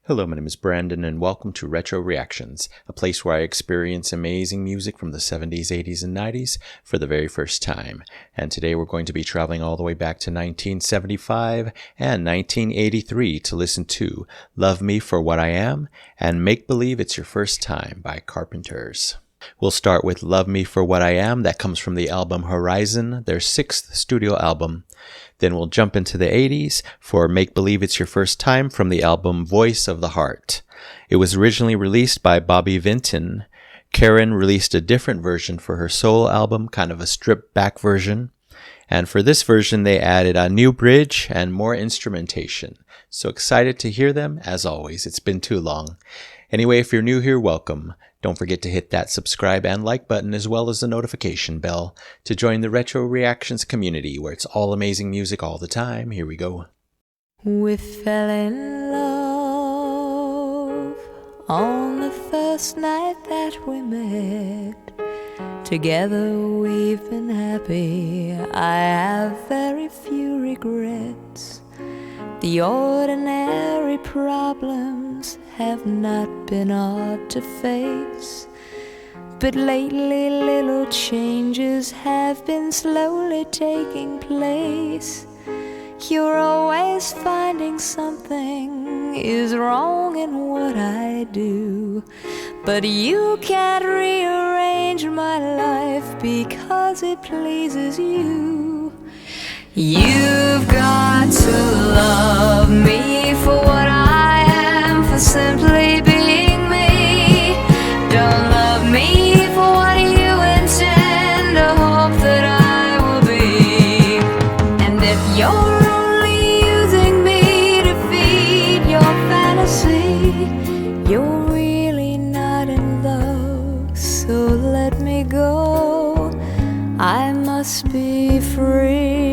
Hello, my name is Brandon, and welcome to Retro Reactions, a place where I experience amazing music from the 70s, 80s, and 90s for the very first time. And today we're going to be traveling all the way back to 1975 and 1983 to listen to Love Me for What I Am and Make Believe It's Your First Time by Carpenters. We'll start with Love Me for What I Am. That comes from the album Horizon, their sixth studio album. Then we'll jump into the 80s for Make Believe It's Your First Time from the album Voice of the Heart. It was originally released by Bobby Vinton. Karen released a different version for her solo album, kind of a stripped back version. And for this version, they added a new bridge and more instrumentation. So excited to hear them, as always. It's been too long. Anyway, if you're new here, welcome. Don't forget to hit that subscribe and like button as well as the notification bell to join the Retro Reactions community where it's all amazing music all the time. Here we go. We fell in love on the first night that we met. Together we've been happy. I have very few regrets. The ordinary problems have not been hard to face, but lately little changes have been slowly taking place. You're always finding something is wrong in what I do, but you can't rearrange my life because it pleases you. You've got to love me for what I am, for simply being me. Don't love me for what you intend or hope that I will be. And if you're only using me to feed your fantasy, you're really not in love, so let me go. I must be free.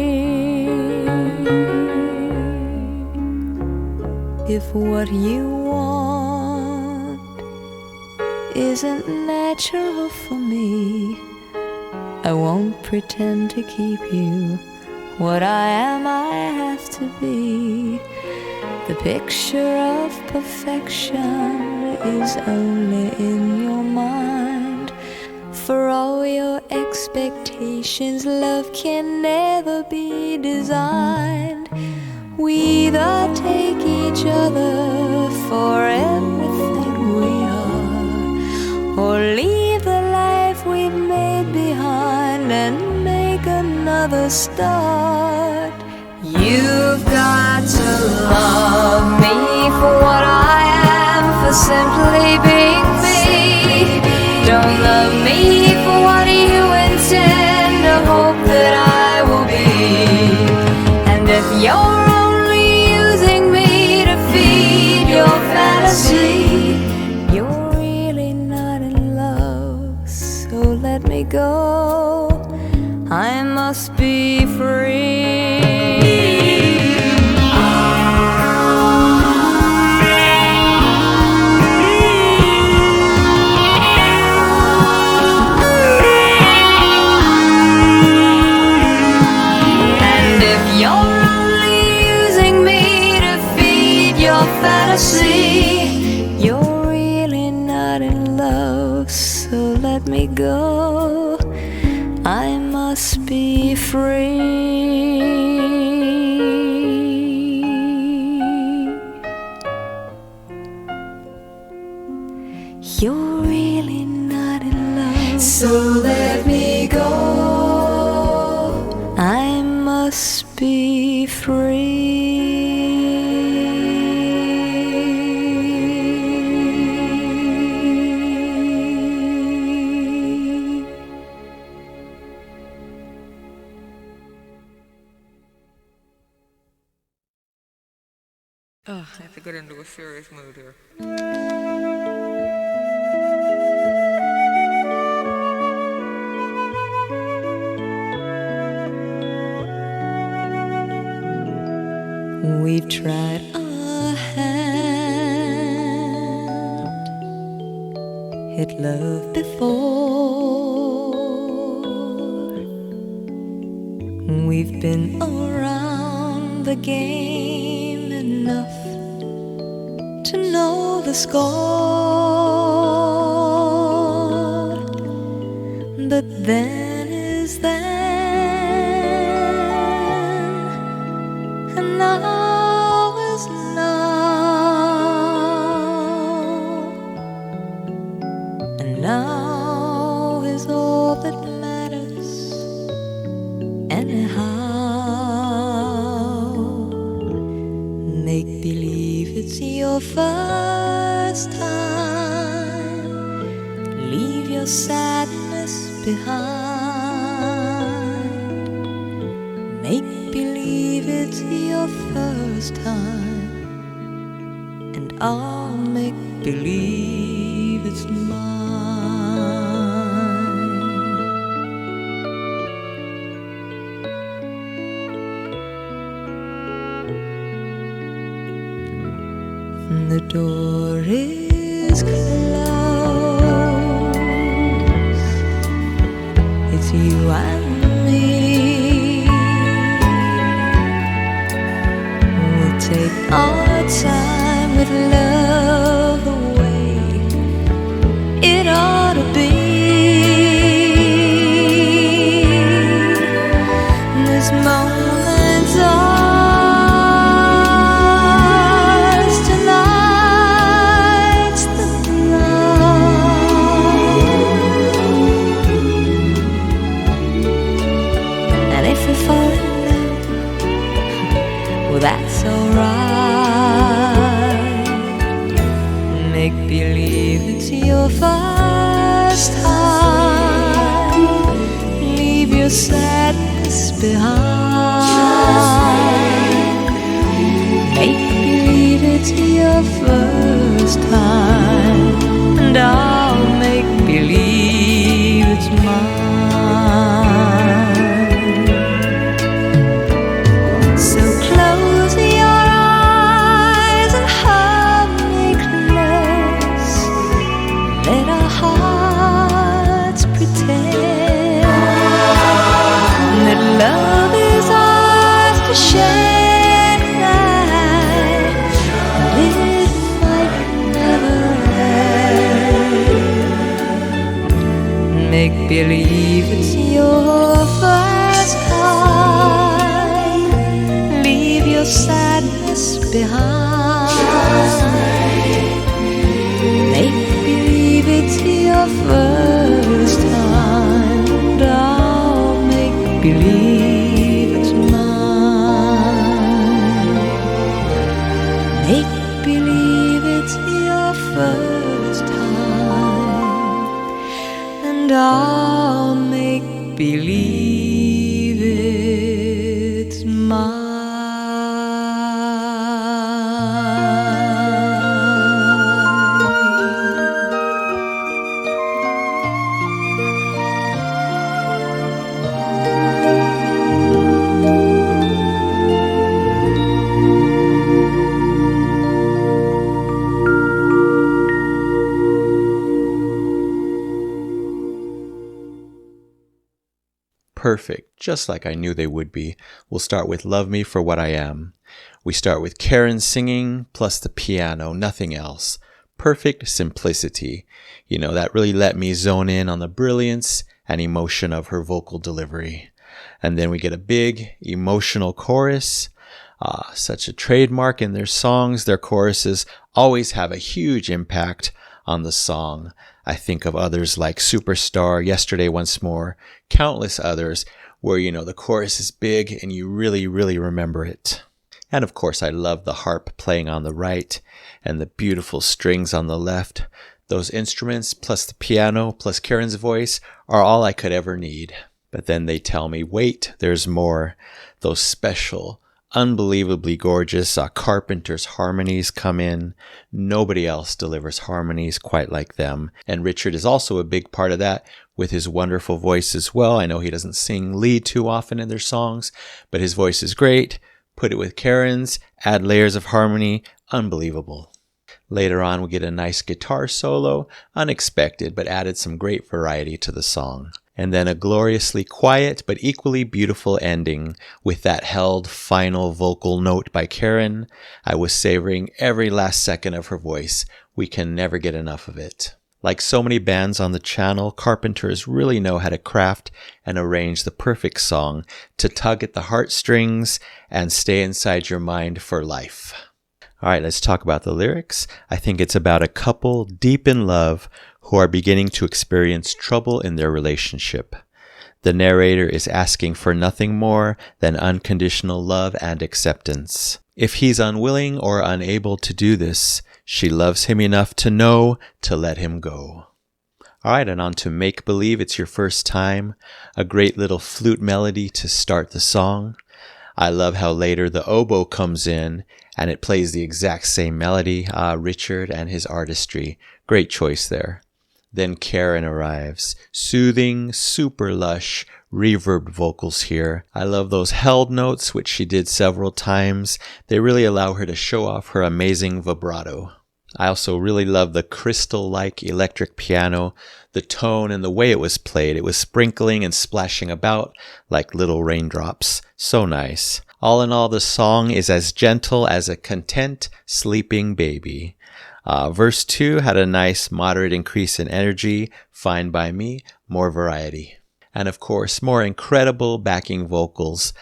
If what you want isn't natural for me, I won't pretend to keep you. What I am, I have to be. The picture of perfection is only in your mind. For all your expectations, love can never be designed. We either take each other for everything we are, or leave the life we've made behind and make another start. You've got to love me for what I am, for simply being me. Don't love me for what you intend or hope that I will be. And if you're you're really not in love, so let me go. I must be free. And if you're only using me to feed your fantasy, you're really not in love, so let me go. I must be free. You're really not in love, so let me go. I must be free. I have to get into a serious mood here. We've tried our hand, hit love before. We've been around the game enough to know the score, but then is then, and now is now, and now is all that matters anyhow. Make believe it's your first time. Leave your sadness behind. Make believe it's your first time, and I'll make believe it's mine. The door is closed. It's you and me. We'll take our time with love the way it ought to be. This moment's ours tonight. And if we fall in love, well, that's alright. Make believe it's your first time. Leave your sadness behind. Make believe it's your first time, and I'll make believe it's mine. So close your eyes and hold me close. Let our hearts pretend that love is ours to share tonight, and it might never end. Make believe it's your first time. Leave your sadness behind. Make believe it's your first time, and I'll make believe it's mine. Make believe it's your first time, and I'll make believe it's mine. Perfect, just like I knew they would be. We'll start with Love Me for What I Am. We start with Karen singing plus the piano, nothing else. Perfect simplicity. You know, that really let me zone in on the brilliance and emotion of her vocal delivery. And then we get a big emotional chorus. Such a trademark in their songs. Their choruses always have a huge impact on the song. I think of others like Superstar, Yesterday Once More, countless others where, you know, the chorus is big and you really, really remember it. And of course, I love the harp playing on the right and the beautiful strings on the left. Those instruments plus the piano plus Karen's voice are all I could ever need. But then they tell me, wait, there's more. Those special, unbelievably gorgeous Carpenters harmonies come in. Nobody else delivers harmonies quite like them. And Richard is also a big part of that with his wonderful voice as well. I know he doesn't sing lead too often in their songs, but his voice is great. Put it with Karen's, add layers of harmony, unbelievable. Later on, we get a nice guitar solo, unexpected, but added some great variety to the song. And then a gloriously quiet but equally beautiful ending with that held final vocal note by Karen. I was savoring every last second of her voice. We can never get enough of it. Like so many bands on the channel, Carpenters really know how to craft and arrange the perfect song to tug at the heartstrings and stay inside your mind for life. All right, let's talk about the lyrics. I think it's about a couple deep in love who are beginning to experience trouble in their relationship. The narrator is asking for nothing more than unconditional love and acceptance. If he's unwilling or unable to do this, she loves him enough to know to let him go. All right, and on to Make Believe It's Your First Time, a great little flute melody to start the song. I love how later the oboe comes in and it plays the exact same melody. Richard and his artistry. Great choice there. Then Karen arrives. Soothing, super lush, reverb vocals here. I love those held notes, which she did several times. They really allow her to show off her amazing vibrato. I also really love the crystal-like electric piano, the tone and the way it was played. It was sprinkling and splashing about like little raindrops. So nice. All in all, the song is as gentle as a content, sleeping baby. Verse 2 had a nice moderate increase in energy, fine by me, more variety. And of course, more incredible backing vocals.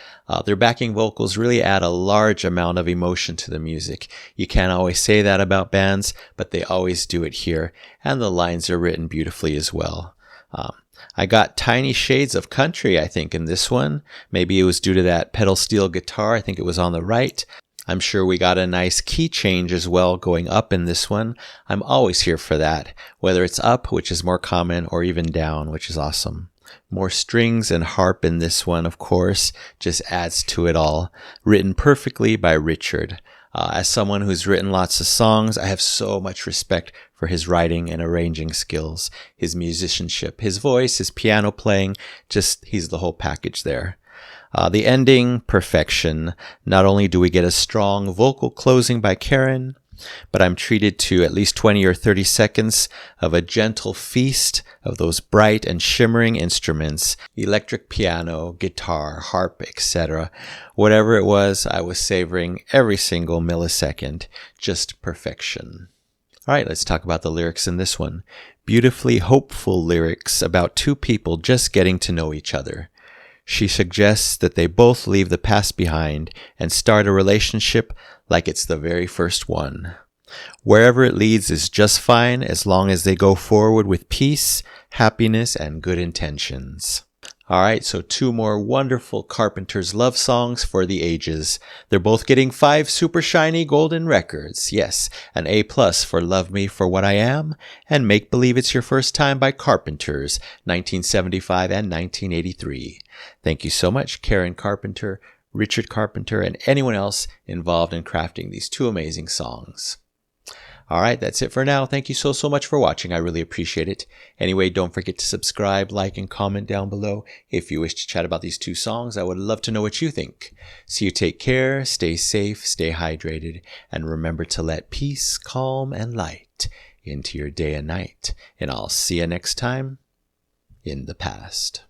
Their backing vocals really add a large amount of emotion to the music. You can't always say that about bands, but they always do it here. And the lines are written beautifully as well. I got tiny shades of country, I think, in this one. Maybe it was due to that pedal steel guitar. I think it was on the right. I'm sure we got a nice key change as well going up in this one. I'm always here for that, whether it's up, which is more common, or even down, which is awesome. More strings and harp in this one, of course, just adds to it all. Written perfectly by Richard. As someone who's written lots of songs, I have so much respect for his writing and arranging skills, his musicianship, his voice, his piano playing, he's the whole package there. The ending, perfection. Not only do we get a strong vocal closing by Karen, but I'm treated to at least 20 or 30 seconds of a gentle feast of those bright and shimmering instruments, electric piano, guitar, harp, etc. Whatever it was, I was savoring every single millisecond. Just perfection. All right, let's talk about the lyrics in this one. Beautifully hopeful lyrics about two people just getting to know each other. She suggests that they both leave the past behind and start a relationship like it's the very first one. Wherever it leads is just fine as long as they go forward with peace, happiness, and good intentions. All right, so two more wonderful Carpenters love songs for the ages. They're both getting 5 super shiny golden records. Yes, an A+ for Love Me for What I Am and Make Believe It's Your First Time by Carpenters, 1975 and 1983. Thank you so much, Karen Carpenter, Richard Carpenter, and anyone else involved in crafting these two amazing songs. All right, that's it for now. Thank you so much for watching. I really appreciate it. Anyway, don't forget to subscribe, like, and comment down below. If you wish to chat about these two songs, I would love to know what you think. So you take care, stay safe, stay hydrated, and remember to let peace, calm, and light into your day and night. And I'll see you next time in the past.